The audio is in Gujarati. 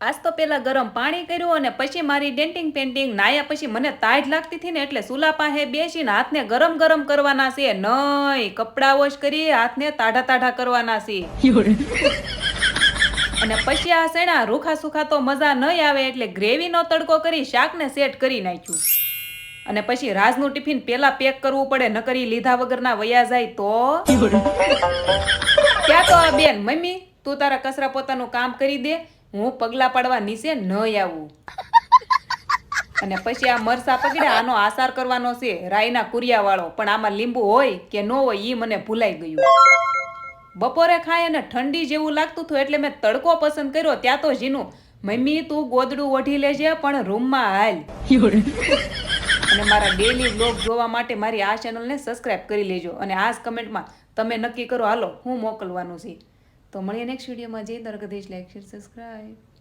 આજ તો પેલા ગરમ પાણી કર્યું અને પછી મારી ડેન્ટિંગ પેન્ટિંગ નાયા પછી મને તાઢ લાગતી હતી ને એટલે સુલા પાસે બેસીને હાથને ગરમ ગરમ કરવાના છે નહીં કપડા વોશ કરી હાથને તાઢા તાઢા કરવાના છે અને પછી આ સેણા રૂખા સુખા તો મજા નહીં આવે એટલે ગ્રેવીનો તડકો કરી શાકને સેટ કરી નાખ્યું અને પછી રાજનું ટિફિન પેલા પેક કરવું પડે નકરી લીધા વગરના વયા જાય તો ક્યાં તો આ બેન મમ્મી તું તારા કચરા પોતાનું કામ કરી દે હું પગલા પાડવા નીચે ન આવું અને પછી આ મરસા પકડ્યા આનો આસાર કરવાનો છે રાઈના કુરિયા વાળો પણ આમાં લીંબુ હોય કે ન હોય ઈ મને ભૂલાઈ ગયું બપોરે ખાય અને ઠંડી જેવું લાગતું હતું એટલે મેં તડકો પસંદ કર્યો ત્યાં તો જીનું મમ્મી તું ગોદડું ઓઢી લેજે પણ રૂમમાં હાલ અને મારા ડેલી બ્લોગ જોવા માટે મારી આ ચેનલને સબસ્ક્રાઇબ કરી લેજો અને આ જ કમેન્ટમાં તમે નક્કી કરો હાલો હું મોકલવાનું છે તો મળીએ નેક્સ્ટ વિડીયોમાં જય દ્વારકાધીશ લાઈક શેર સબસ્ક્રાઇબ